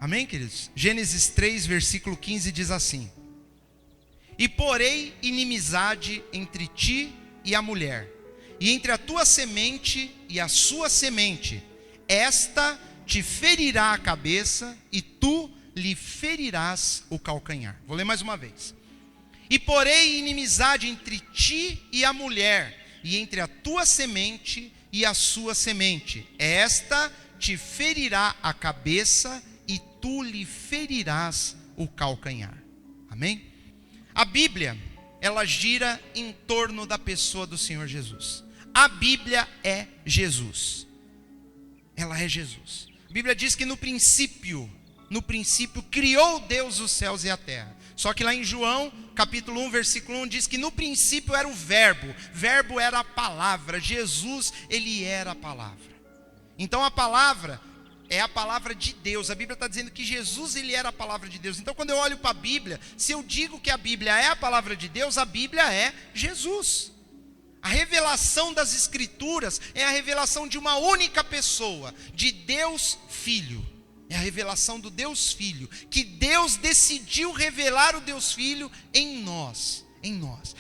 Amém, queridos? Gênesis 3, versículo 15 diz assim: E porei inimizade entre ti e a mulher, e entre a tua semente e a sua semente. Esta te ferirá a cabeça e tu lhe ferirás o calcanhar. Vou ler mais uma vez. E porei inimizade entre ti e a mulher, e entre a tua semente e a sua semente. Esta te ferirá a cabeça e tu lhe ferirás o calcanhar. Amém? A Bíblia, ela gira em torno da pessoa do Senhor Jesus. A Bíblia é Jesus. Ela é Jesus. A Bíblia diz que no princípio criou Deus os céus e a terra. Só que lá em João, capítulo 1, versículo 1, diz que no princípio era o verbo era a palavra, Jesus, ele era a palavra. Então a palavra é a palavra de Deus. A Bíblia está dizendo que Jesus, ele era a palavra de Deus. Então quando eu olho para a Bíblia, se eu digo que a Bíblia é a palavra de Deus, a Bíblia é Jesus. A revelação das Escrituras é a revelação de uma única pessoa, de Deus Filho. É a revelação do Deus Filho, que Deus decidiu revelar o Deus Filho em nós.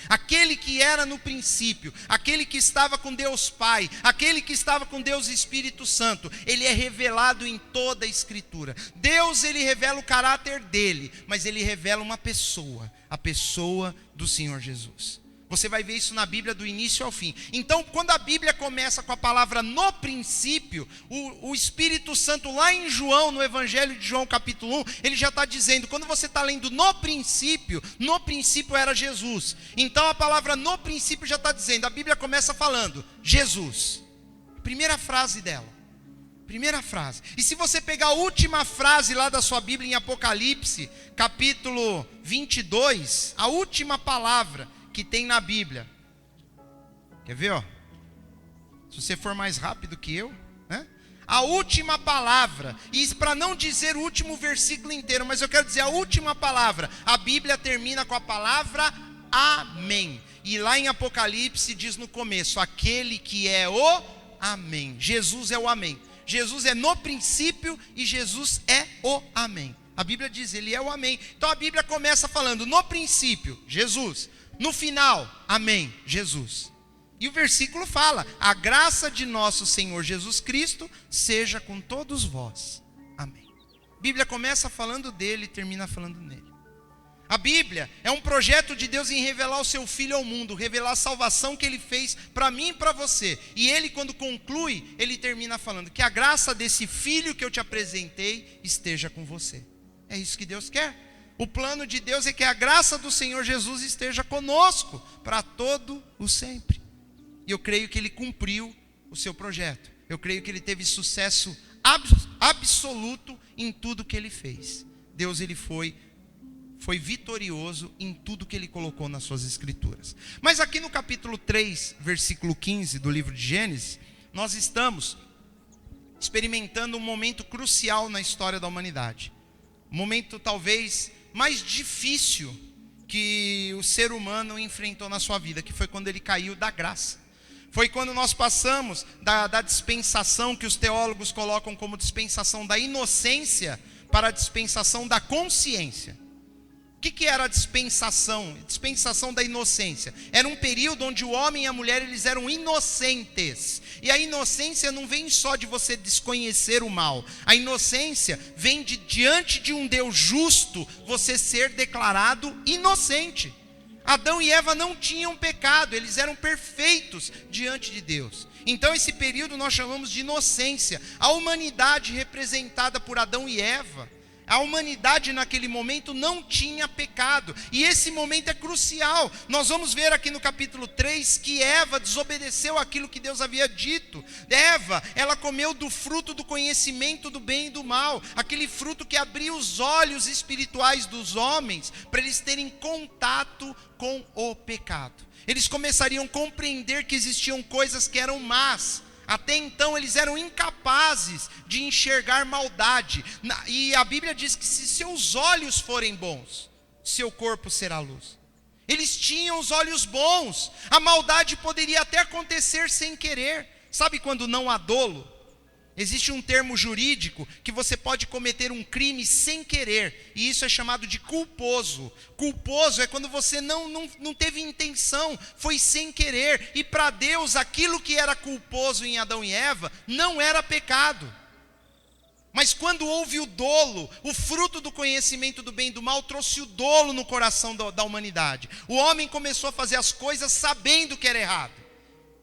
Aquele que era no princípio, aquele que estava com Deus Pai, aquele que estava com Deus Espírito Santo, ele é revelado em toda a Escritura. Deus, ele revela o caráter dele, mas ele revela uma pessoa, a pessoa do Senhor Jesus. Você vai ver isso na Bíblia do início ao fim. Então, quando a Bíblia começa com a palavra no princípio, o Espírito Santo lá em João, no Evangelho de João capítulo 1, ele já está dizendo, quando você está lendo no princípio era Jesus. Então a palavra no princípio já está dizendo, a Bíblia começa falando, Jesus. Primeira frase dela. Primeira frase. E se você pegar a última frase lá da sua Bíblia em Apocalipse, capítulo 22, a última palavra que tem na Bíblia. Quer ver, ó? Se você for mais rápido que eu, né? A última palavra, e para não dizer o último versículo inteiro, mas eu quero dizer a última palavra, a Bíblia termina com a palavra Amém. E lá em Apocalipse diz no começo, aquele que é o Amém. Jesus é o Amém. Jesus é no princípio e Jesus é o Amém. A Bíblia diz, ele é o Amém. Então a Bíblia começa falando, no princípio, Jesus. No final, amém, Jesus. E o versículo fala, a graça de nosso Senhor Jesus Cristo seja com todos vós, amém. A Bíblia começa falando dele e termina falando nele. A Bíblia é um projeto de Deus em revelar o seu Filho ao mundo, revelar a salvação que ele fez para mim e para você. E ele, quando conclui, ele termina falando que a graça desse Filho que eu te apresentei esteja com você. É isso que Deus quer. O plano de Deus é que a graça do Senhor Jesus esteja conosco para todo o sempre. E eu creio que ele cumpriu o seu projeto. Eu creio que ele teve sucesso absoluto em tudo que ele fez. Deus, ele foi vitorioso em tudo que ele colocou nas suas Escrituras. Mas aqui no capítulo 3, versículo 15 do livro de Gênesis, nós estamos experimentando um momento crucial na história da humanidade. Um momento talvez mais difícil que o ser humano enfrentou na sua vida, que foi quando ele caiu da graça. Foi quando nós passamos da dispensação que os teólogos colocam como dispensação da inocência para a dispensação da consciência. O que era a dispensação? Dispensação da inocência. Era um período onde o homem e a mulher, eles eram inocentes. E a inocência não vem só de você desconhecer o mal. A inocência vem de diante de um Deus justo, você ser declarado inocente. Adão e Eva não tinham pecado, eles eram perfeitos diante de Deus. Então esse período nós chamamos de inocência. A humanidade representada por Adão e Eva, a humanidade naquele momento não tinha pecado. E esse momento é crucial. Nós vamos ver aqui no capítulo 3 que Eva desobedeceu aquilo que Deus havia dito. Eva, ela comeu do fruto do conhecimento do bem e do mal. Aquele fruto que abria os olhos espirituais dos homens para eles terem contato com o pecado. Eles começariam a compreender que existiam coisas que eram más. Até então eles eram incapazes de enxergar maldade. E a Bíblia diz que se seus olhos forem bons, seu corpo será luz. Eles tinham os olhos bons. A maldade poderia até acontecer sem querer. Sabe quando não há dolo? Existe um termo jurídico que você pode cometer um crime sem querer, e isso é chamado de culposo. Culposo é quando você não teve intenção, foi sem querer, e para Deus aquilo que era culposo em Adão e Eva não era pecado. Mas quando houve o dolo, o fruto do conhecimento do bem e do mal trouxe o dolo no coração da humanidade. O homem começou a fazer as coisas sabendo que era errado.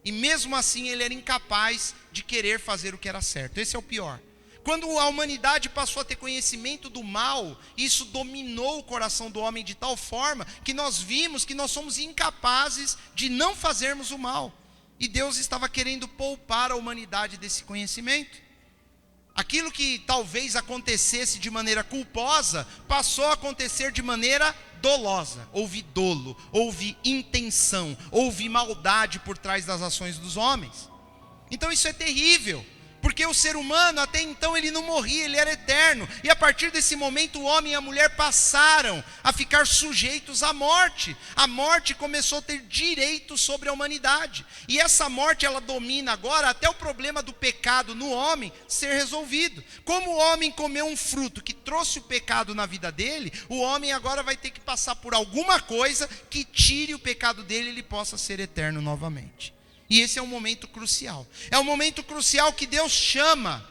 E mesmo assim ele era incapaz de querer fazer o que era certo. Esse é o pior. Quando a humanidade passou a ter conhecimento do mal, isso dominou o coração do homem de tal forma que nós vimos que nós somos incapazes de não fazermos o mal. E Deus estava querendo poupar a humanidade desse conhecimento. Aquilo que talvez acontecesse de maneira culposa, passou a acontecer de maneira dolosa. Houve dolo, houve intenção, houve maldade por trás das ações dos homens. Então isso é terrível, porque o ser humano até então ele não morria, ele era eterno. E a partir desse momento o homem e a mulher passaram a ficar sujeitos à morte. A morte começou a ter direito sobre a humanidade. E essa morte ela domina agora até o problema do pecado no homem ser resolvido. Como o homem comeu um fruto que trouxe o pecado na vida dele, o homem agora vai ter que passar por alguma coisa que tire o pecado dele e ele possa ser eterno novamente. E esse é um momento crucial. É um momento crucial que Deus chama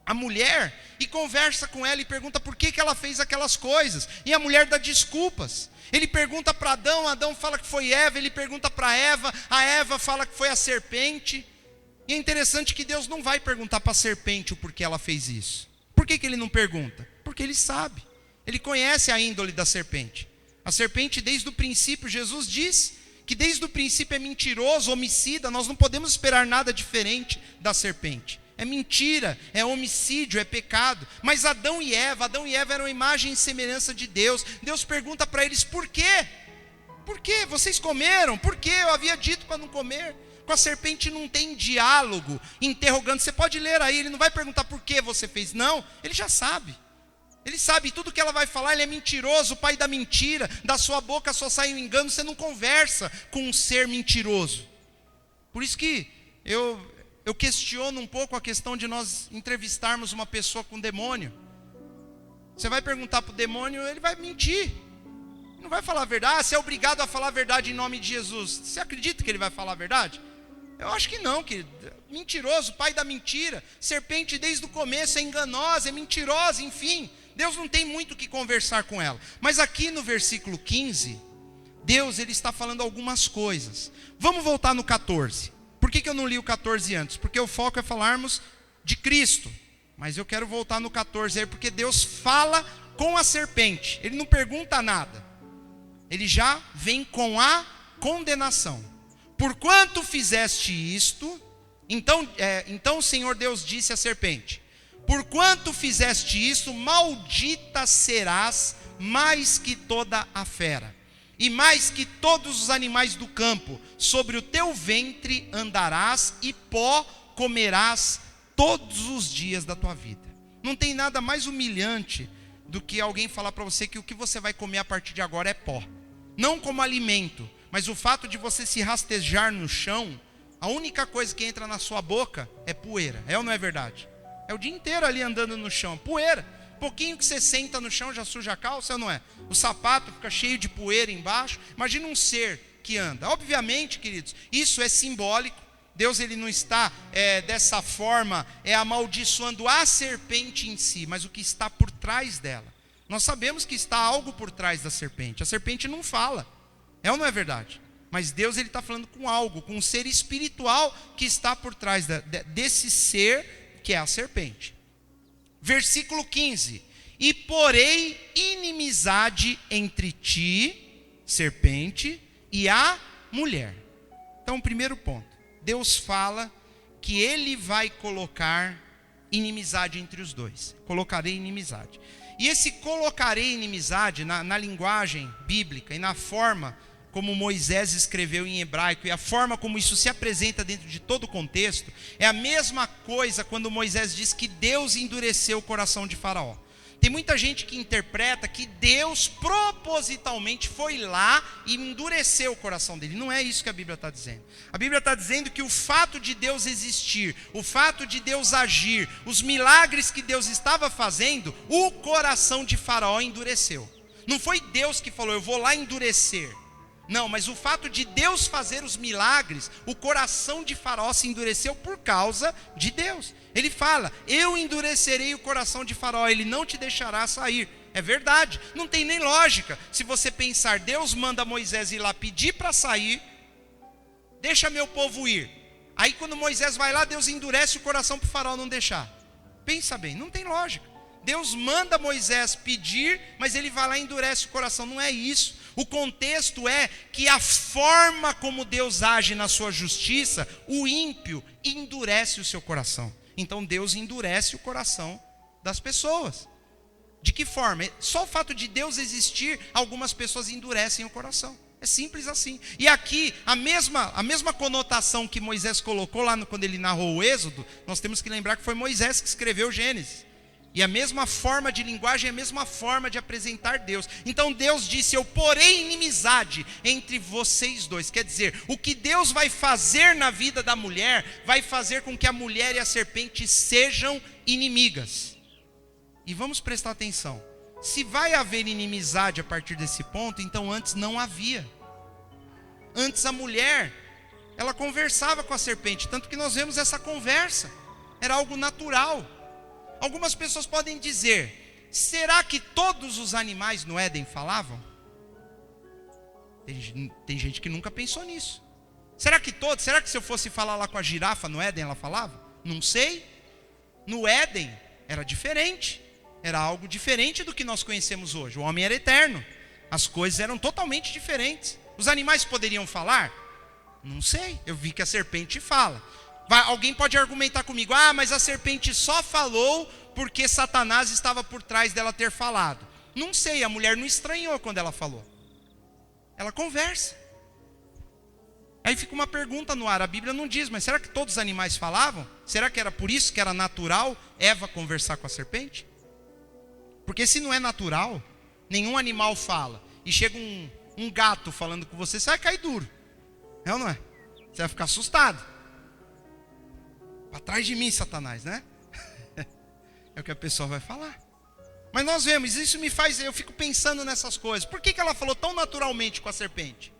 a mulher e conversa com ela e pergunta por que ela fez aquelas coisas. E a mulher dá desculpas. Ele pergunta para Adão, Adão fala que foi Eva, ele pergunta para Eva, a Eva fala que foi a serpente. E é interessante que Deus não vai perguntar para a serpente o porquê ela fez isso. Por que ele não pergunta? Porque ele sabe. Ele conhece a índole da serpente. A serpente desde o princípio, Jesus diz que desde o princípio é mentiroso, homicida, nós não podemos esperar nada diferente da serpente. É mentira, é homicídio, é pecado. Mas Adão e Eva eram imagem e semelhança de Deus. Deus pergunta para eles, por quê? Por quê? Vocês comeram? Por quê? Eu havia dito para não comer. Com a serpente não tem diálogo, interrogando. Você pode ler aí, ele não vai perguntar por que você fez. Não, ele já sabe. Ele sabe tudo que ela vai falar, ele é mentiroso, o pai da mentira, da sua boca só sai um engano, você não conversa com um ser mentiroso. Por isso que eu questiono um pouco a questão de nós entrevistarmos uma pessoa com demônio. Você vai perguntar para o demônio, ele vai mentir, não vai falar a verdade. Você é obrigado a falar a verdade em nome de Jesus. Você acredita que ele vai falar a verdade? Eu acho que não, querido. Mentiroso, pai da mentira, serpente desde o começo é enganosa, é mentirosa, enfim. Deus não tem muito o que conversar com ela. Mas aqui no versículo 15, Deus ele está falando algumas coisas. Vamos voltar no 14. Por que eu não li o 14 antes? Porque o foco é falarmos de Cristo. Mas eu quero voltar no 14 aí, porque Deus fala com a serpente. Ele não pergunta nada. Ele já vem com a condenação. Porquanto fizeste isto, então o Senhor Deus disse à serpente: porquanto fizeste isso, maldita serás mais que toda a fera, e mais que todos os animais do campo. Sobre o teu ventre andarás, e pó comerás todos os dias da tua vida. Não tem nada mais humilhante do que alguém falar para você que o que você vai comer a partir de agora é pó. Não como alimento, mas o fato de você se rastejar no chão, a única coisa que entra na sua boca é poeira. É ou não é verdade? É o dia inteiro ali andando no chão, poeira. Pouquinho que você senta no chão já suja a calça, ou não é? O sapato fica cheio de poeira embaixo. Imagina um ser que anda. Obviamente, queridos, isso é simbólico. Deus ele não está dessa forma amaldiçoando a serpente em si, mas o que está por trás dela. Nós sabemos que está algo por trás da serpente. A serpente não fala. É ou não é verdade? Mas Deus ele está falando com algo, com um ser espiritual que está por trás desse ser que é a serpente. Versículo 15: e porei inimizade entre ti, serpente, e a mulher. Então, primeiro ponto, Deus fala que ele vai colocar inimizade entre os dois. Colocarei inimizade. E esse colocarei inimizade na linguagem bíblica e na forma como Moisés escreveu em hebraico, e a forma como isso se apresenta dentro de todo o contexto, é a mesma coisa quando Moisés diz que Deus endureceu o coração de Faraó. Tem muita gente que interpreta que Deus propositalmente foi lá e endureceu o coração dele. Não é isso que a Bíblia está dizendo. A Bíblia está dizendo que o fato de Deus existir, o fato de Deus agir, os milagres que Deus estava fazendo, o coração de Faraó endureceu. Não foi Deus que falou, eu vou lá endurecer. Não, mas o fato de Deus fazer os milagres, o coração de Faraó se endureceu por causa de Deus. Ele fala, eu endurecerei o coração de Faraó, ele não te deixará sair. É verdade, não tem nem lógica. Se você pensar, Deus manda Moisés ir lá pedir para sair, deixa meu povo ir. Aí quando Moisés vai lá, Deus endurece o coração para o Faraó não deixar. Pensa bem, não tem lógica. Deus manda Moisés pedir, mas ele vai lá e endurece o coração. Não é isso. O contexto é que a forma como Deus age na sua justiça, o ímpio endurece o seu coração. Então Deus endurece o coração das pessoas. De que forma? Só o fato de Deus existir, algumas pessoas endurecem o coração. É simples assim. E aqui, a mesma conotação que Moisés colocou lá quando ele narrou o Êxodo, nós temos que lembrar que foi Moisés que escreveu Gênesis. E a mesma forma de linguagem, a mesma forma de apresentar Deus. Então Deus disse, eu porei inimizade entre vocês dois. Quer dizer, o que Deus vai fazer na vida da mulher, vai fazer com que a mulher e a serpente sejam inimigas. E vamos prestar atenção. Se vai haver inimizade a partir desse ponto, então antes não havia. Antes a mulher, ela conversava com a serpente, tanto que nós vemos essa conversa. Era algo natural. Algumas pessoas podem dizer, será que todos os animais no Éden falavam? Tem gente que nunca pensou nisso. Será que todos? Será que se eu fosse falar lá com a girafa no Éden, ela falava? Não sei. No Éden era diferente. Era algo diferente do que nós conhecemos hoje. O homem era eterno. As coisas eram totalmente diferentes. Os animais poderiam falar? Não sei. Eu vi que a serpente fala. Alguém pode argumentar comigo, mas a serpente só falou porque Satanás estava por trás dela ter falado. Não sei, a mulher não estranhou quando ela falou. Ela conversa. Aí fica uma pergunta no ar, a Bíblia não diz, mas será que todos os animais falavam? Será que era por isso que era natural Eva conversar com a serpente? Porque se não é natural, nenhum animal fala, e chega um gato falando com você, você vai cair duro. É ou não é? Você vai ficar assustado. Para trás de mim, Satanás, né? É o que a pessoa vai falar. Mas nós vemos, isso me faz, eu fico pensando nessas coisas. Por que ela falou tão naturalmente com a serpente?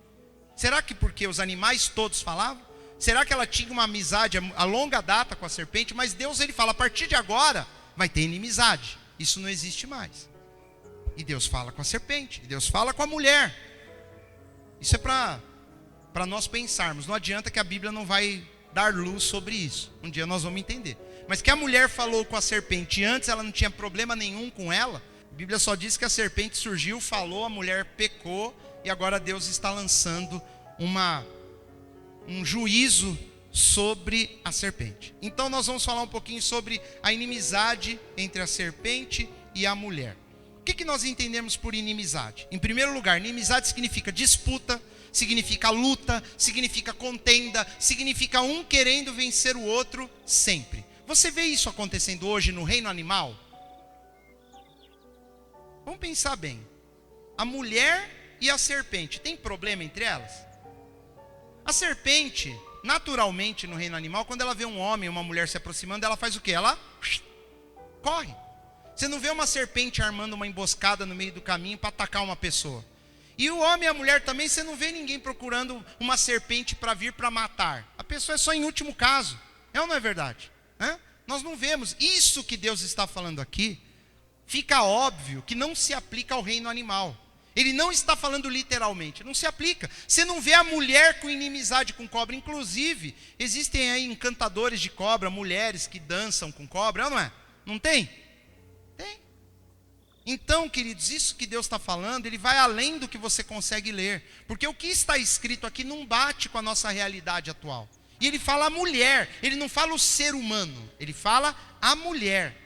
Será que porque os animais todos falavam? Será que ela tinha uma amizade a longa data com a serpente? Mas Deus, ele fala, a partir de agora vai ter inimizade. Isso não existe mais. E Deus fala com a serpente, e Deus fala com a mulher. Isso é para nós pensarmos. Não adianta que a Bíblia não vai dar luz sobre isso. Um dia nós vamos entender. Mas que a mulher falou com a serpente antes, ela não tinha problema nenhum com ela. A Bíblia só diz que a serpente surgiu, falou, a mulher pecou, e agora Deus está lançando um juízo sobre a serpente. Então nós vamos falar um pouquinho sobre a inimizade entre a serpente e a mulher. O que nós entendemos por inimizade? Em primeiro lugar, inimizade significa disputa, significa luta, significa contenda, significa um querendo vencer o outro sempre. Você vê isso acontecendo hoje no reino animal? Vamos pensar bem. A mulher e a serpente, tem problema entre elas? A serpente, naturalmente no reino animal, quando ela vê um homem ou uma mulher se aproximando, ela faz o quê? Ela corre. Você não vê uma serpente armando uma emboscada no meio do caminho para atacar uma pessoa. E o homem e a mulher também, você não vê ninguém procurando uma serpente para vir para matar. A pessoa é só em último caso. É ou não é verdade? Nós não vemos. Isso que Deus está falando aqui, fica óbvio que não se aplica ao reino animal. Ele não está falando literalmente, não se aplica. Você não vê a mulher com inimizade com cobra. Inclusive, existem aí encantadores de cobra, mulheres que dançam com cobra, não é? Não tem? Tem. Então, queridos, isso que Deus está falando, ele vai além do que você consegue ler. Porque o que está escrito aqui não bate com a nossa realidade atual. E ele fala a mulher, ele não fala o ser humano, ele fala a mulher.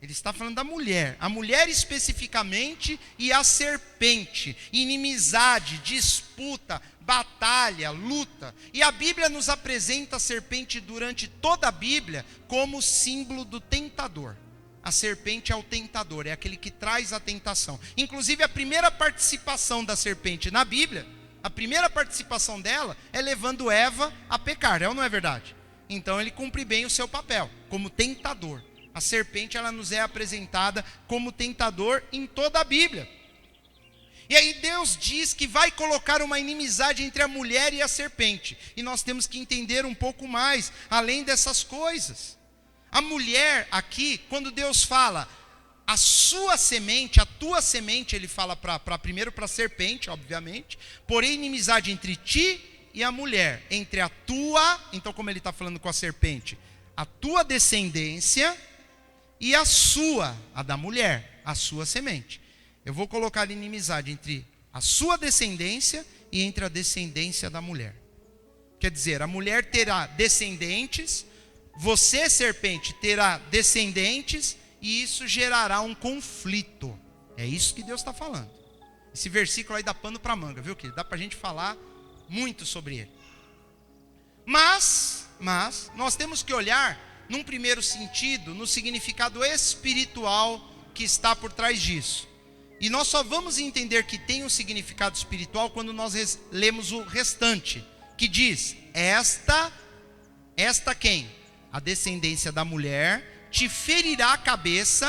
Ele está falando da mulher, a mulher especificamente e a serpente, inimizade, disputa, batalha, luta. E a Bíblia nos apresenta a serpente durante toda a Bíblia como símbolo do tentador. a serpente é o tentador, é aquele que traz a tentação. Inclusive a primeira participação da serpente na Bíblia, a primeira participação dela é levando Eva a pecar, é ou não é verdade? Então ele cumpre bem o seu papel, como tentador. A serpente, ela nos é apresentada como tentador em toda a Bíblia. E aí Deus diz que vai colocar uma inimizade entre a mulher e a serpente. E nós temos que entender um pouco mais, além dessas coisas. A mulher aqui, quando Deus fala, a sua semente, a tua semente, ele fala primeiro para a serpente, obviamente, porém inimizade entre ti e a mulher, entre a tua, então como ele está falando com a serpente, a tua descendência e a sua, a da mulher, a sua semente. Eu vou colocar inimizade entre a sua descendência e entre a descendência da mulher. Quer dizer, a mulher terá descendentes, você, serpente, terá descendentes, e isso gerará um conflito. É isso que Deus está falando. Esse versículo aí dá pano para manga, viu, querido? Dá para a gente falar muito sobre ele. Mas nós temos que olhar, num primeiro sentido, no significado espiritual que está por trás disso. E nós só vamos entender que tem um significado espiritual quando nós lemos o restante, que diz, esta quem? A descendência da mulher te ferirá a cabeça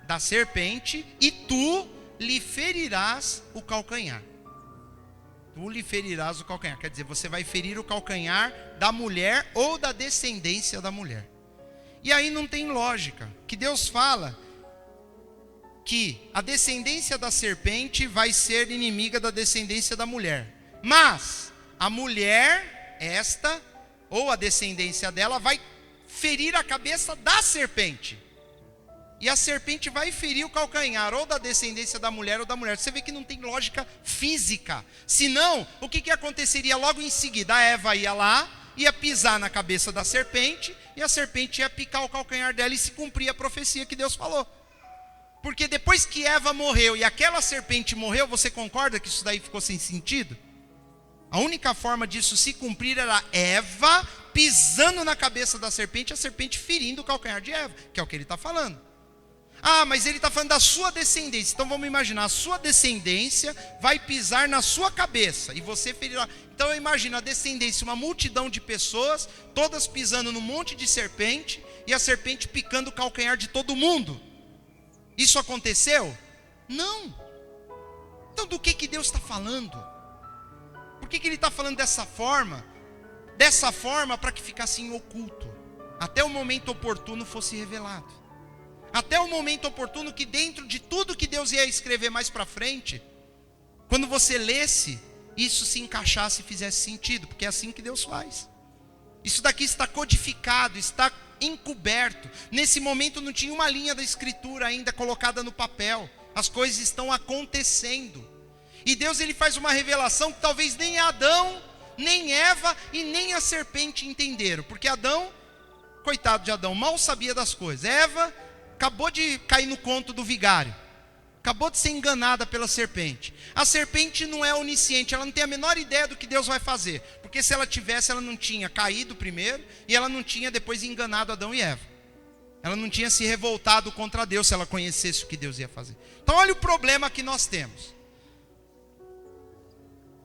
da serpente e tu lhe ferirás o calcanhar. Tu lhe ferirás o calcanhar. Quer dizer, você vai ferir o calcanhar da mulher ou da descendência da mulher. E aí não tem lógica. Que Deus fala que a descendência da serpente vai ser inimiga da descendência da mulher. Mas a mulher, esta, ou a descendência dela, vai ferir a cabeça da serpente. E a serpente vai ferir o calcanhar, ou da descendência da mulher ou da mulher. Você vê que não tem lógica física. Senão, o que aconteceria logo em seguida? A Eva ia lá, ia pisar na cabeça da serpente, e a serpente ia picar o calcanhar dela, e se cumpria a profecia que Deus falou. Porque depois que Eva morreu e aquela serpente morreu, você concorda que isso daí ficou sem sentido? A única forma disso se cumprir era Eva pisando na cabeça da serpente, a serpente ferindo o calcanhar de Eva, que é o que ele está falando. Ah, mas ele está falando da sua descendência. Então vamos imaginar, a sua descendência vai pisar na sua cabeça e você ferirá. Então eu imagino a descendência, uma multidão de pessoas, todas pisando num monte de serpente, e a serpente picando o calcanhar de todo mundo. Isso aconteceu? Não. Então do que Deus está falando? Por que ele está falando dessa forma? Dessa forma para que ficasse em oculto, até o momento oportuno fosse revelado. Até o momento oportuno que dentro de tudo que Deus ia escrever mais para frente, quando você lesse, isso se encaixasse e fizesse sentido, porque é assim que Deus faz. Isso daqui está codificado, está encoberto. Nesse momento não tinha uma linha da escritura ainda colocada no papel. As coisas estão acontecendo. E Deus, ele faz uma revelação que talvez nem Adão, nem Eva e nem a serpente entenderam. Porque Adão, coitado de Adão, mal sabia das coisas. Eva acabou de cair no conto do vigário. Acabou de ser enganada pela serpente. A serpente não é onisciente, ela não tem a menor ideia do que Deus vai fazer. Porque se ela tivesse, ela não tinha caído primeiro, e ela não tinha depois enganado Adão e Eva. Ela não tinha se revoltado contra Deus se ela conhecesse o que Deus ia fazer. Então olha o problema que nós temos.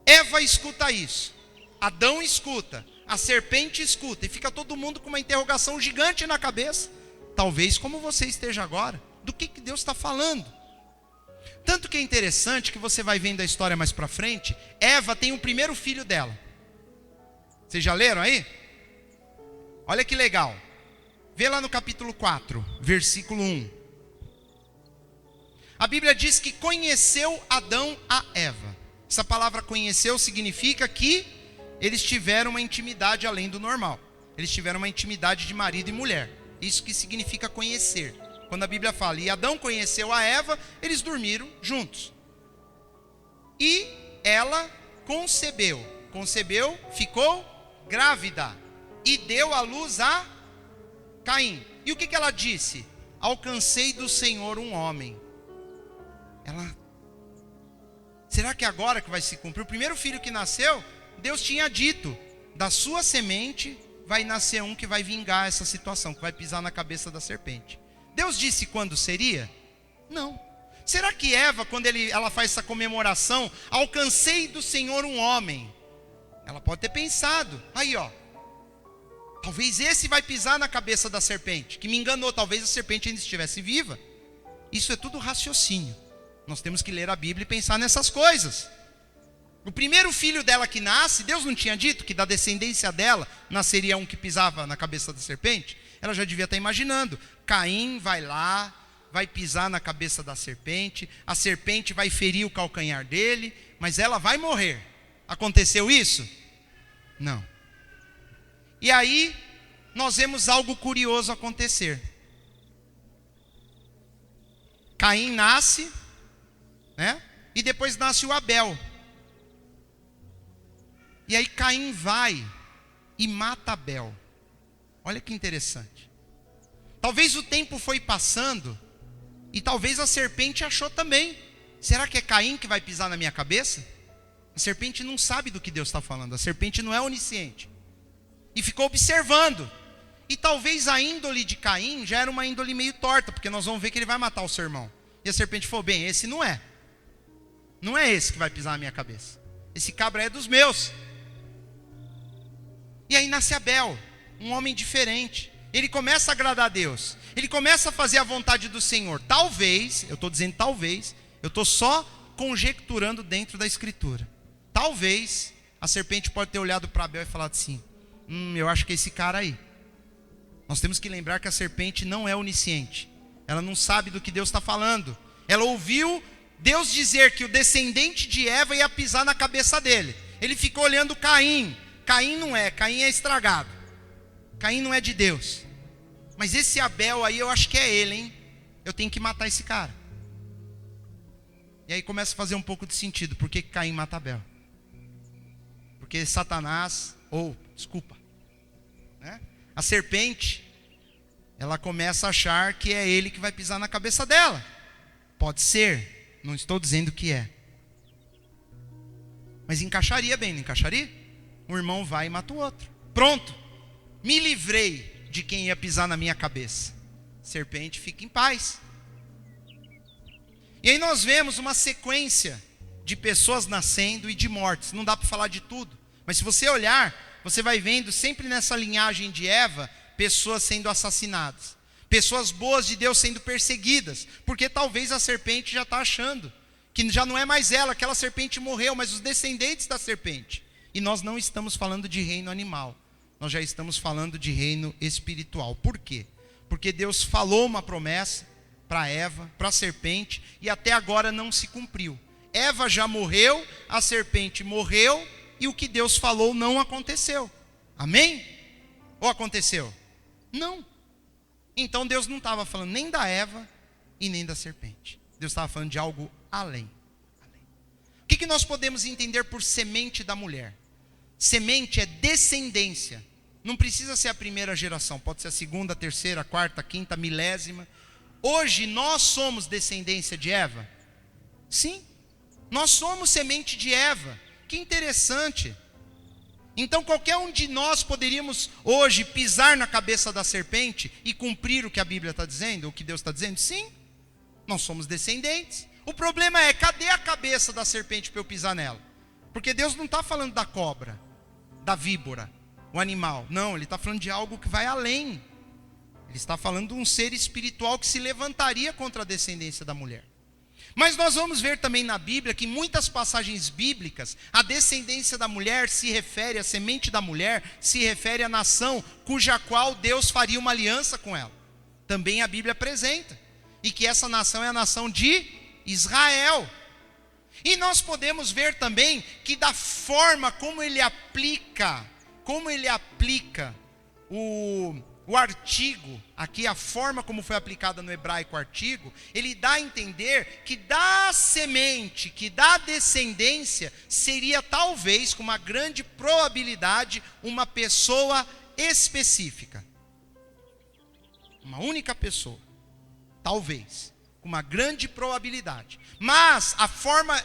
Eva escuta isso, Adão escuta, a serpente escuta, e fica todo mundo com uma interrogação gigante na cabeça. Talvez como você esteja agora, do que Deus está falando. Tanto que é interessante que você vai vendo a história mais para frente. Eva tem o primeiro filho dela. Vocês já leram aí? Olha que legal. Vê lá no capítulo 4, versículo 1. A Bíblia diz que conheceu Adão a Eva. Essa palavra conheceu significa que eles tiveram uma intimidade além do normal. Eles tiveram uma intimidade de marido e mulher. Isso que significa conhecer. Quando a Bíblia fala, e Adão conheceu a Eva, eles dormiram juntos. E ela concebeu, ficou grávida e deu à luz a Caim. E o que ela disse? Alcancei do Senhor um homem. Será que é agora que vai se cumprir? O primeiro filho que nasceu, Deus tinha dito, da sua semente vai nascer um que vai vingar essa situação, que vai pisar na cabeça da serpente. Deus disse quando seria? Não. Será que Eva, quando ela faz essa comemoração, alcancei do Senhor um homem? Ela pode ter pensado, aí ó, talvez esse vai pisar na cabeça da serpente, que me enganou, talvez a serpente ainda estivesse viva. Isso é tudo raciocínio. Nós temos que ler a Bíblia e pensar nessas coisas. O primeiro filho dela que nasce, Deus não tinha dito que da descendência dela nasceria um que pisava na cabeça da serpente? Ela já devia estar imaginando. Caim vai lá, vai pisar na cabeça da serpente, a serpente vai ferir o calcanhar dele, mas ela vai morrer. Aconteceu isso? Não. E aí, nós vemos algo curioso acontecer. Caim nasce, né? E depois nasce o Abel. E aí Caim vai e mata Abel. Olha que interessante. Talvez o tempo foi passando e talvez a serpente achou também. Será que é Caim que vai pisar na minha cabeça? A serpente não sabe do que Deus está falando. A serpente não é onisciente. E ficou observando. E talvez a índole de Caim já era uma índole meio torta, porque nós vamos ver que ele vai matar o seu irmão. E a serpente falou, bem, esse não é. Não é esse que vai pisar na minha cabeça. Esse cabra é dos meus. E aí nasce Abel, um homem diferente. Ele começa a agradar a Deus. Ele começa a fazer a vontade do Senhor. Talvez, eu estou dizendo talvez, eu estou só conjecturando dentro da Escritura. Talvez a serpente pode ter olhado para Abel e falado assim, eu acho que é esse cara aí. Nós temos que lembrar que a serpente não é onisciente. Ela não sabe do que Deus está falando. Ela ouviu Deus dizer que o descendente de Eva ia pisar na cabeça dele. Ele ficou olhando Caim. Caim não é, Caim é estragado. Caim não é de Deus. Mas esse Abel aí eu acho que é ele, hein? Eu tenho que matar esse cara. E aí começa a fazer um pouco de sentido. Por que Caim mata Abel? Porque Satanás, né? A serpente, ela começa a achar que é ele que vai pisar na cabeça dela. Pode ser, não estou dizendo que é. Mas encaixaria bem, não encaixaria? Um irmão vai e mata o outro. Pronto, me livrei de quem ia pisar na minha cabeça. Serpente, fica em paz. E aí nós vemos uma sequência de pessoas nascendo e de mortes. Não dá para falar de tudo, mas se você olhar, você vai vendo sempre nessa linhagem de Eva, pessoas sendo assassinadas. Pessoas boas de Deus sendo perseguidas. Porque talvez a serpente já está achando que já não é mais ela, aquela serpente morreu, mas os descendentes da serpente. E nós não estamos falando de reino animal. Nós já estamos falando de reino espiritual. Por quê? Porque Deus falou uma promessa para Eva, para a serpente, e até agora não se cumpriu. Eva já morreu, a serpente morreu, e o que Deus falou não aconteceu. Amém? Ou aconteceu? Não. Então Deus não estava falando nem da Eva e nem da serpente. Deus estava falando de algo além. O que nós podemos entender por semente da mulher? Semente é descendência. Não precisa ser a primeira geração, pode ser a segunda, a terceira, a quarta, a quinta, a milésima. Hoje nós somos descendência de Eva? Sim, nós somos semente de Eva. Que interessante. Então qualquer um de nós poderíamos hoje pisar na cabeça da serpente e cumprir o que a Bíblia está dizendo, o que Deus está dizendo? Sim, nós somos descendentes. O problema é, cadê a cabeça da serpente para eu pisar nela? Porque Deus não está falando da cobra, da víbora, o animal. Não, Ele está falando de algo que vai além. Ele está falando de um ser espiritual que se levantaria contra a descendência da mulher. Mas nós vamos ver também na Bíblia que em muitas passagens bíblicas, a descendência da mulher se refere, a semente da mulher se refere à nação cuja qual Deus faria uma aliança com ela. Também a Bíblia apresenta. E que essa nação é a nação de Israel. E nós podemos ver também que da forma como ele aplica o artigo, aqui a forma como foi aplicada no hebraico o artigo, ele dá a entender que da semente, que da descendência, seria talvez, com uma grande probabilidade, uma pessoa específica. Uma única pessoa, talvez, com uma grande probabilidade. Mas a forma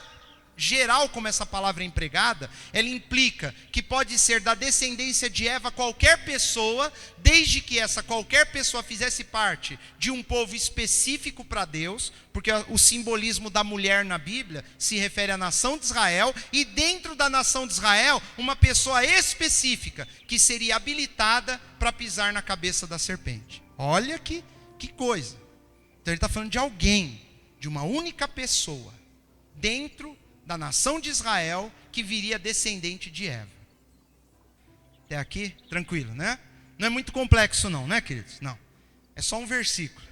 geral como essa palavra é empregada, ela implica que pode ser da descendência de Eva qualquer pessoa, desde que essa qualquer pessoa fizesse parte de um povo específico para Deus, porque o simbolismo da mulher na Bíblia se refere à nação de Israel, e dentro da nação de Israel, uma pessoa específica que seria habilitada para pisar na cabeça da serpente. Olha que coisa. Então ele está falando de alguém, de uma única pessoa, dentro da nação de Israel, que viria descendente de Eva. Até aqui, tranquilo, né? Não é muito complexo não, né, queridos? Não, é só um versículo.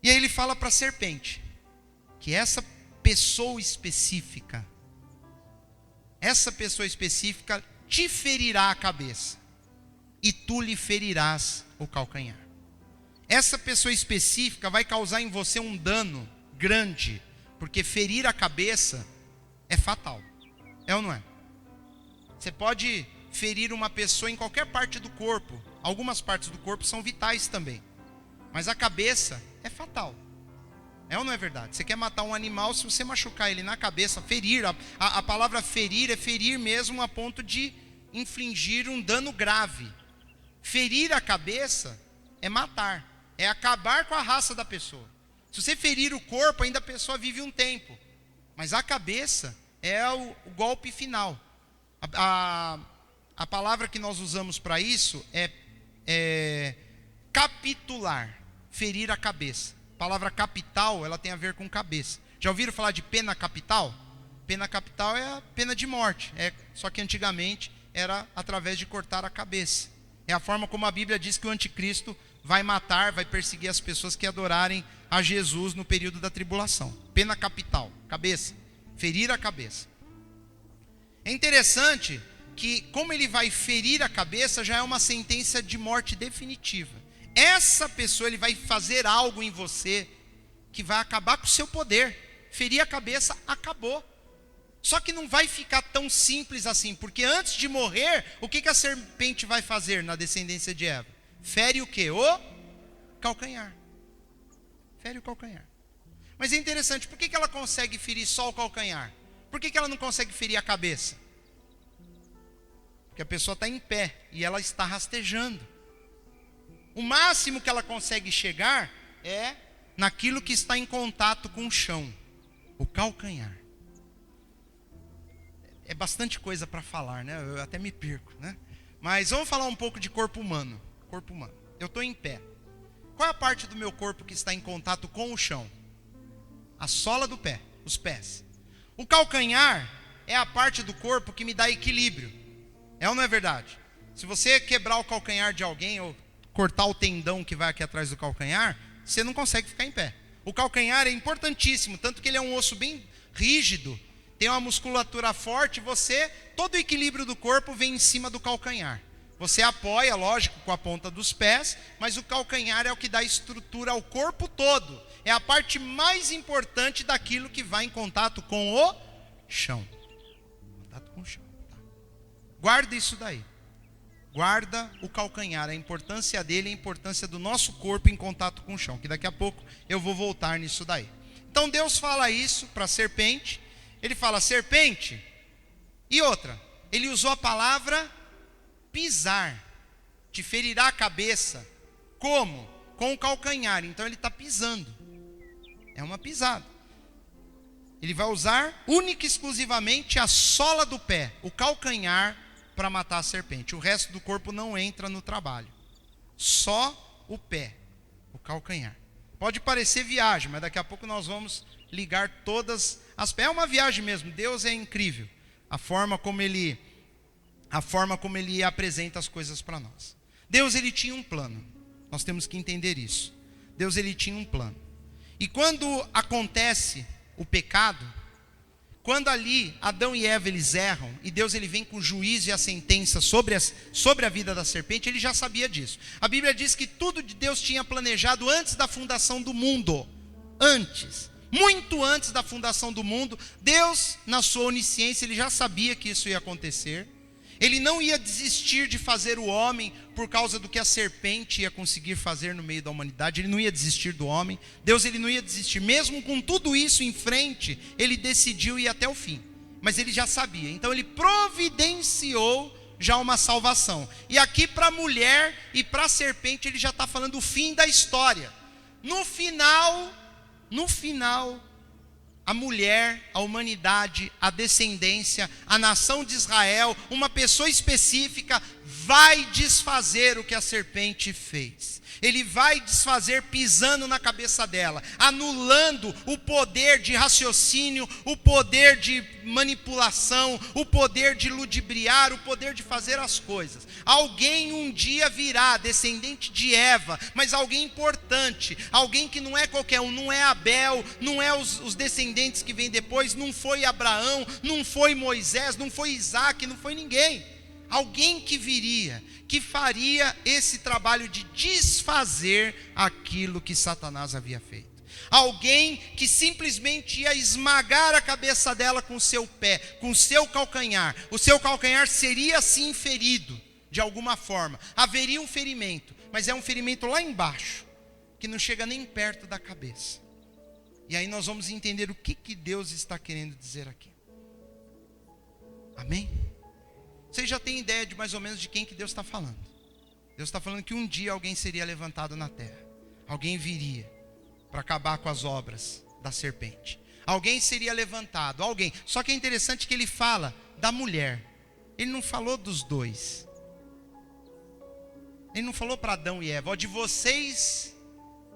E aí ele fala para a serpente, que essa pessoa específica te ferirá a cabeça, e tu lhe ferirás o calcanhar. Essa pessoa específica vai causar em você um dano grande, porque ferir a cabeça é fatal. É ou não é? Você pode ferir uma pessoa em qualquer parte do corpo. Algumas partes do corpo são vitais também. Mas a cabeça é fatal. É ou não é verdade? Você quer matar um animal, se você machucar ele na cabeça, ferir. A palavra ferir é ferir mesmo a ponto de infligir um dano grave. Ferir a cabeça é matar. É acabar com a raça da pessoa. Se você ferir o corpo, ainda a pessoa vive um tempo. Mas a cabeça é o golpe final. A palavra que nós usamos para isso é capitular. Ferir a cabeça. A palavra capital, ela tem a ver com cabeça. Já ouviram falar de pena capital? Pena capital é a pena de morte. Só que antigamente era através de cortar a cabeça. É a forma como a Bíblia diz que o anticristo vai matar, vai perseguir as pessoas que adorarem a Jesus no período da tribulação. Pena capital, cabeça, ferir a cabeça. É interessante que, como ele vai ferir a cabeça, já é uma sentença de morte definitiva. Essa pessoa, ele vai fazer algo em você que vai acabar com o seu poder. Ferir a cabeça, acabou. Só que não vai ficar tão simples assim, porque antes de morrer, o que a serpente vai fazer na descendência de Eva? Fere o quê? O calcanhar. Fere o calcanhar. Mas é interessante, por que ela consegue ferir só o calcanhar? Por que ela não consegue ferir a cabeça? Porque a pessoa está em pé e ela está rastejando. O máximo que ela consegue chegar é naquilo que está em contato com o chão, o calcanhar. É bastante coisa para falar, né? Eu até me perco, né? Mas vamos falar um pouco de corpo humano. Corpo humano. Eu estou em pé. Qual é a parte do meu corpo que está em contato com o chão? A sola do pé, os pés. O calcanhar é a parte do corpo que me dá equilíbrio. É ou não é verdade? Se você quebrar o calcanhar de alguém ou cortar o tendão que vai aqui atrás do calcanhar, você não consegue ficar em pé. O calcanhar é importantíssimo, tanto que ele é um osso bem rígido, tem uma musculatura forte, todo o equilíbrio do corpo vem em cima do calcanhar. Você apoia, lógico, com a ponta dos pés, mas o calcanhar é o que dá estrutura ao corpo todo. É a parte mais importante daquilo que vai em contato com o chão. Contato com o chão. Tá. Guarda isso daí. Guarda o calcanhar, a importância dele, a importância do nosso corpo em contato com o chão, que daqui a pouco eu vou voltar nisso daí. Então Deus fala isso para a serpente. Ele fala, serpente, e outra, ele usou a palavra pisar, te ferirá a cabeça, como? Com o calcanhar, então ele está pisando, é uma pisada. Ele vai usar única e exclusivamente a sola do pé, o calcanhar, para matar a serpente. O resto do corpo não entra no trabalho, só o pé, o calcanhar. Pode parecer viagem, mas daqui a pouco nós vamos ligar todas as pés. É uma viagem mesmo. Deus é incrível. A forma como ele apresenta as coisas para nós. Deus, ele tinha um plano. Nós temos que entender isso. Deus, ele tinha um plano. E quando acontece o pecado, quando ali Adão e Eva eles erram, e Deus ele vem com o juízo e a sentença sobre a vida da serpente, ele já sabia disso. A Bíblia diz que tudo de Deus tinha planejado antes da fundação do mundo. Antes. Muito antes da fundação do mundo, Deus, na sua onisciência, ele já sabia que isso ia acontecer. Ele não ia desistir de fazer o homem por causa do que a serpente ia conseguir fazer no meio da humanidade. Ele não ia desistir do homem. Deus, ele não ia desistir. Mesmo com tudo isso em frente, ele decidiu ir até o fim. Mas ele já sabia. Então ele providenciou já uma salvação. E aqui para a mulher e para a serpente ele já está falando o fim da história. No final, a mulher, a humanidade, a descendência, a nação de Israel, uma pessoa específica vai desfazer o que a serpente fez. Ele vai desfazer pisando na cabeça dela, anulando o poder de raciocínio, o poder de manipulação, o poder de ludibriar, o poder de fazer as coisas. Alguém um dia virá, descendente de Eva, mas alguém importante, alguém que não é qualquer um, não é Abel, não é os descendentes que vêm depois, não foi Abraão, não foi Moisés, não foi Isaac, não foi ninguém. Alguém que viria, que faria esse trabalho de desfazer aquilo que Satanás havia feito. Alguém que simplesmente ia esmagar a cabeça dela com o seu pé, com o seu calcanhar. O seu calcanhar seria assim ferido, de alguma forma. Haveria um ferimento, mas é um ferimento lá embaixo, que não chega nem perto da cabeça. E aí nós vamos entender o que Deus está querendo dizer aqui. Amém? Vocês já têm ideia de mais ou menos de quem que Deus está falando. Deus está falando que um dia alguém seria levantado na terra. Alguém viria para acabar com as obras da serpente. Alguém seria levantado, alguém. Só que é interessante que ele fala da mulher. Ele não falou dos dois. Ele não falou para Adão e Eva, ó, de vocês,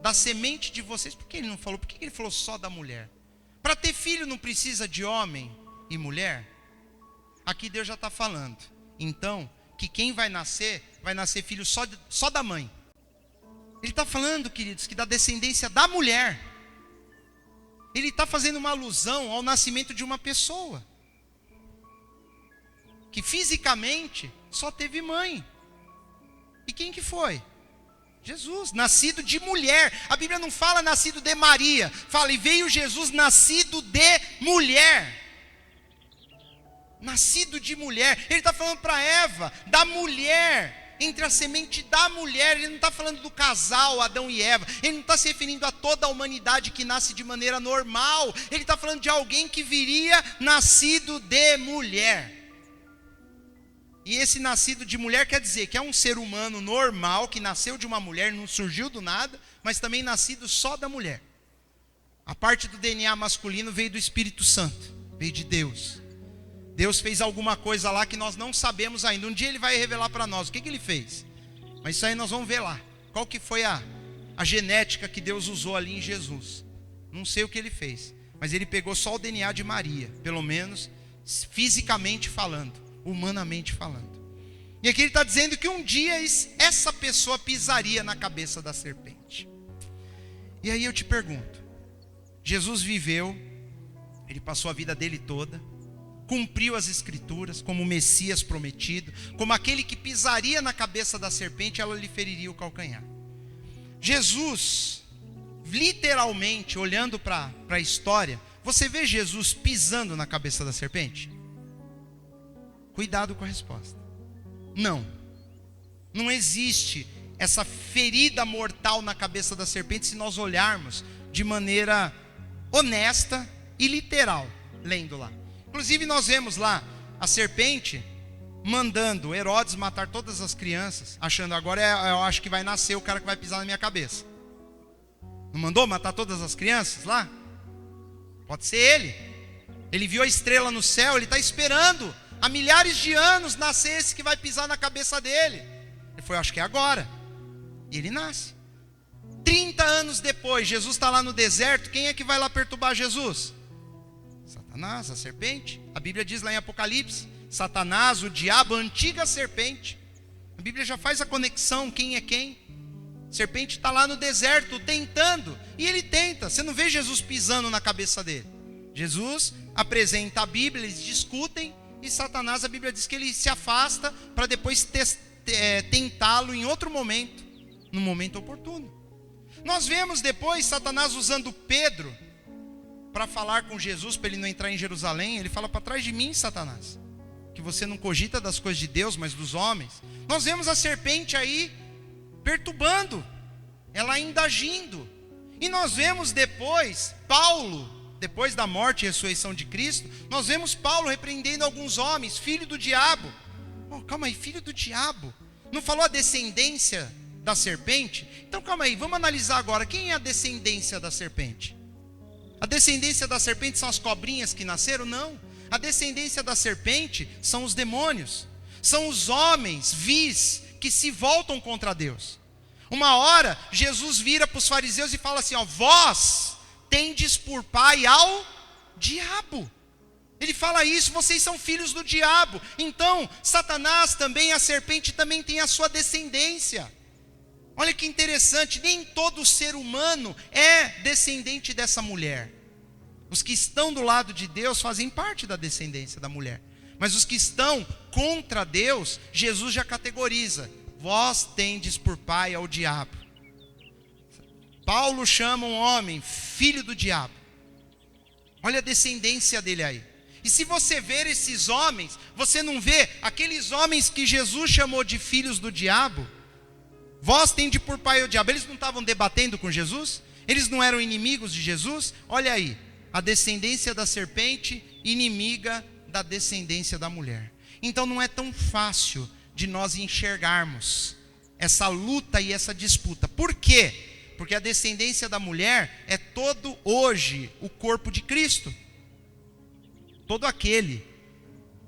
da semente de vocês. Por que ele não falou? Por que ele falou só da mulher? Para ter filho não precisa de homem e mulher? Aqui Deus já está falando, então, que quem vai nascer filho só da mãe. Ele está falando, queridos, que da descendência da mulher. Ele está fazendo uma alusão ao nascimento de uma pessoa, que fisicamente só teve mãe. E quem que foi? Jesus, nascido de mulher. A Bíblia não fala nascido de Maria, fala, e veio Jesus nascido de mulher. Nascido de mulher. Ele está falando para Eva, da mulher, entre a semente da mulher. Ele não está falando do casal Adão e Eva. Ele não está se referindo a toda a humanidade que nasce de maneira normal. Ele está falando de alguém que viria nascido de mulher. E esse nascido de mulher quer dizer que é um ser humano normal, que nasceu de uma mulher, não surgiu do nada, mas também nascido só da mulher. A parte do DNA masculino veio do Espírito Santo, veio de Deus. Deus fez alguma coisa lá que nós não sabemos ainda. Um dia ele vai revelar para nós o que ele fez. Mas isso aí nós vamos ver lá. Qual que foi a genética que Deus usou ali em Jesus. Não sei o que ele fez. Mas ele pegou só o DNA de Maria. Pelo menos fisicamente falando. Humanamente falando. E aqui ele está dizendo que um dia essa pessoa pisaria na cabeça da serpente. E aí eu te pergunto. Jesus viveu. Ele passou a vida dele toda. Cumpriu as escrituras como o Messias prometido, como aquele que pisaria na cabeça da serpente, ela lhe feriria o calcanhar. Jesus, literalmente, olhando para a história, você vê Jesus pisando na cabeça da serpente? Cuidado com a resposta. Não existe essa ferida mortal na cabeça da serpente se nós olharmos de maneira honesta e literal, lendo lá. Inclusive nós vemos lá a serpente mandando Herodes matar todas as crianças, achando agora eu acho que vai nascer o cara que vai pisar na minha cabeça. Não mandou matar todas as crianças lá? Pode ser ele. Ele viu a estrela no céu, ele está esperando há milhares de anos nascer esse que vai pisar na cabeça dele. Ele foi, acho que é agora. E ele nasce. 30 anos depois, Jesus está lá no deserto, quem é que vai lá perturbar Jesus? Satanás, a serpente. A Bíblia diz lá em Apocalipse, Satanás, o diabo, a antiga serpente. A Bíblia já faz a conexão, quem é quem. A serpente está lá no deserto tentando, e ele tenta. Você não vê Jesus pisando na cabeça dele. Jesus apresenta a Bíblia, eles discutem, e Satanás, a Bíblia diz que ele se afasta para depois tentá-lo em outro momento, no momento oportuno. Nós vemos depois Satanás usando Pedro para falar com Jesus, para ele não entrar em Jerusalém. Ele fala, para trás de mim, Satanás, que você não cogita das coisas de Deus, mas dos homens. Nós vemos a serpente aí perturbando, ela ainda agindo. E nós vemos depois, Paulo, depois da morte e ressurreição de Cristo, nós vemos Paulo repreendendo alguns homens, filho do diabo. Oh, calma aí, filho do diabo. Não falou a descendência da serpente? Então calma aí, vamos analisar agora, quem é a descendência da serpente? A descendência da serpente são as cobrinhas que nasceram? Não. A descendência da serpente são os demônios, são os homens vis que se voltam contra Deus. Uma hora, Jesus vira para os fariseus e fala assim, ó, vós tendes por pai ao diabo. Ele fala isso, vocês são filhos do diabo. Então, Satanás também, a serpente também tem a sua descendência. Olha que interessante, nem todo ser humano é descendente dessa mulher. Os que estão do lado de Deus fazem parte da descendência da mulher. Mas os que estão contra Deus, Jesus já categoriza. Vós tendes por pai ao diabo. Paulo chama um homem, filho do diabo. Olha a descendência dele aí. E se você ver esses homens, você não vê aqueles homens que Jesus chamou de filhos do diabo? Vós tendes por pai ao diabo. Eles não estavam debatendo com Jesus? Eles não eram inimigos de Jesus? Olha aí, a descendência da serpente, inimiga da descendência da mulher. Então não é tão fácil de nós enxergarmos essa luta e essa disputa. Por quê? Porque a descendência da mulher é todo hoje o corpo de Cristo. Todo aquele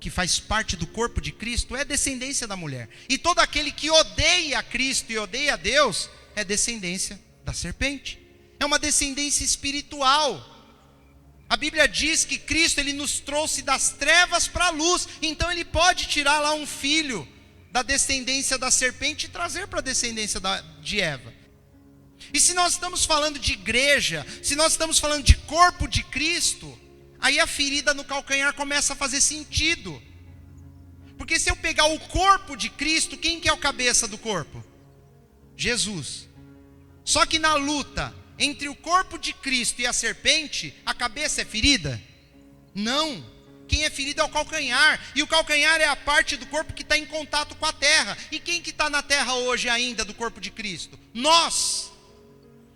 que faz parte do corpo de Cristo é descendência da mulher. E todo aquele que odeia Cristo e odeia Deus é descendência da serpente. É uma descendência espiritual. A Bíblia diz que Cristo ele nos trouxe das trevas para a luz. Então ele pode tirar lá um filho da descendência da serpente e trazer para a descendência de Eva. E se nós estamos falando de igreja, se nós estamos falando de corpo de Cristo, aí a ferida no calcanhar começa a fazer sentido. Porque se eu pegar o corpo de Cristo, quem que é o cabeça do corpo? Jesus. Só que na luta entre o corpo de Cristo e a serpente, a cabeça é ferida? Não. Quem é ferido é o calcanhar. E o calcanhar é a parte do corpo que está em contato com a terra. E quem que está na terra hoje ainda do corpo de Cristo? Nós.